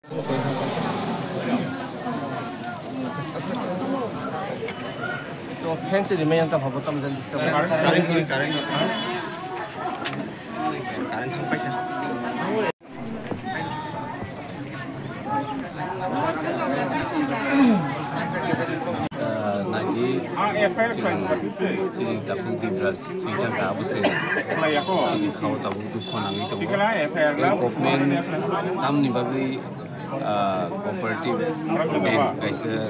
तो फैन से दिमाग yang tak apa tam dan disturb. Karen sampai ya. Nanti sini tabung di beras tujuan ke abu sini kau tabung tu konang itu. Government tam ni bagi cooperative bank kaisa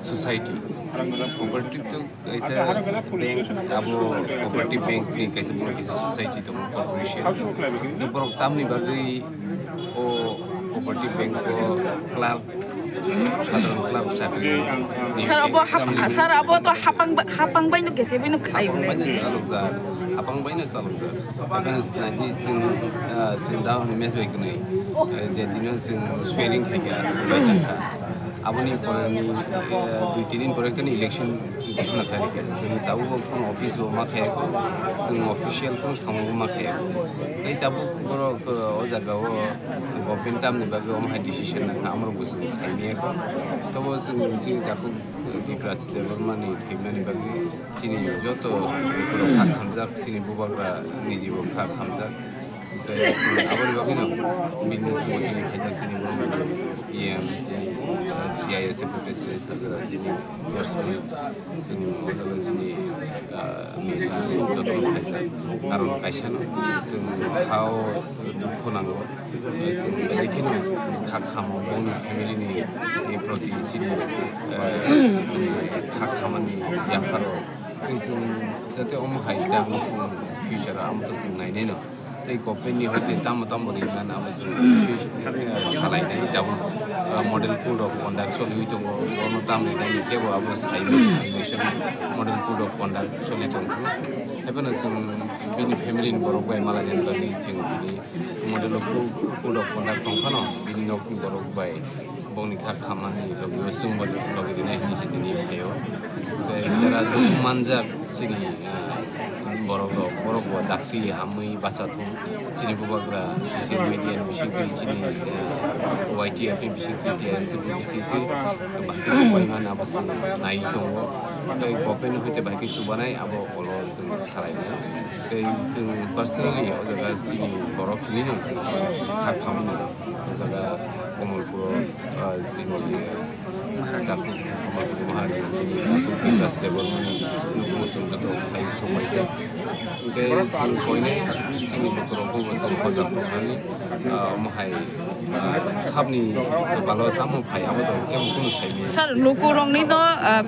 society. Cooperative tu kaisa bank abu cooperative bank ni kaisa society tu corporation. Itu program tam ni bagi cooperative bank ko club Sar abo to hapang bay no kese bay no khai bole. Apang bay no salok sa. Akan nanti sing daw ni mes bay kunai. Jadi no sing swearing khai ya sulai ka. Aboni porani 2-3 दिन पर कने इलेक्शन घोषणा करे के सही ताबु को ऑफिस वो मा खाए को सं ऑफिशियल को सामो मा खाए नै ताबु बरो ओजागा वो गभर्नमेंट ताम ने बागे हम डिसिजन ना हमरो बुसु साइने को तबो सं जि दाखु दिप्रास डेभलपमेन्ट नि थेमनानि बागे सिनि जतो को खा समजा सिनि बुबाग्रा निजिबो खा समजा abori bagai no bin motivasi ni kaisa sini GIS proses segala sini sing segala sini mina sing jodoh kaisa karon kaisa no sing kau dukunango sing lekin kak kamu bon family ni proti sini kak kamu ni ya faro sing jate om haida untuk future am to sing nai no Tapi company hote tamu beri mana masuk sekolah ini tamu model code of conduct soalnya itu orang tamu ini kebo abu nation model code of conduct soalnya itu apa nasung bini family ini baru buat malah yang tadi cing ini model code of conduct tongkano bini nok baru buat boni kak kamani logi usung logi ini ni sih ini kayo cara manjak sini borok buat dakti hamui baca tu sini bubagra sosial media ni bising tu sini YT apa bising tu dia sebiji tu bahkan supaya mana apa sih naik tu kalau kopen itu bahkan supaya apa kalau sekarang ni kalau personally jaga sini borok ini ni kak kami ni jaga komol puro sini tapi mahal sini tapi plus development musim tu hai semua itu Oke, sing koine sing berkerongkong bersama khojak tuhan ni, mahai sabni kalau tamu payah betul, kem pun saya. Sar lukurong ni to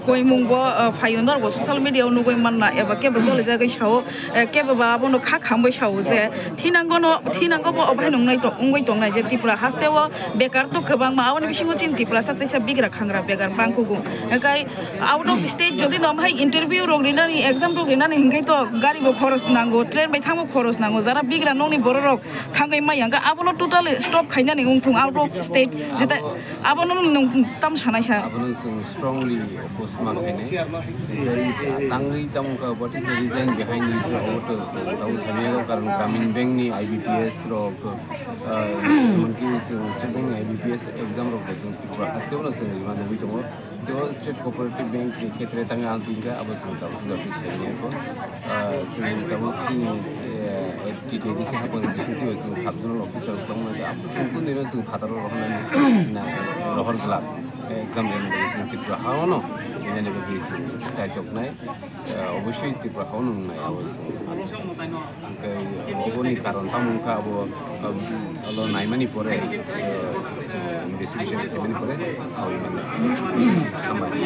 koi mungbo payundor bo social media nugoi manna eba ke betul jaga shao ke baba bono khak hambai shao je thinanggo bo obai nongnai to ungoi tongnai je tipra haste wo bekar to kebang ma awani bisingo chin tipra satsai sa bigra khangra bekar bangkugu kai out of state jodi no bhai interview rogrina ni exam rogrina ni hingai to gari bo khoros nango train bai thangmo khoros nango jara bigra nongni bororok thangai mai yanga abono total stop khaina ni ungthung out of state jeta abono tam sanai sa abono strongly oppose ma khaine tangai tam ka what is the reason behind it auto tau samego karon gramin bank ni IBPS rok mungkin state bank IBPS exam rok bosong haste ono sing mana bito तो state cooperative bank के क्षेत्र में तंग आंटी का अब सुनता हूँ सुबह पिछले दिन को तब की टीटी से हम लोग डिस्ट्रिक्ट ऑफिस सबजोनल ऑफिसर तो हम लोग आप सुनते नहीं रहे सुन फादर रहना रहर क्लाब एग्जाम देने के लिए त्रिपुरा हाउ नो इन्हें भी साइड ऑफ नाइ अवश्य त्रिपुरा हाउ नो नाइ अवश्य आसता वो नहीं कारण तब उनका वो अलो नाइमनी परे इन्वेस्टिगेशन करने परे साउई में हमारे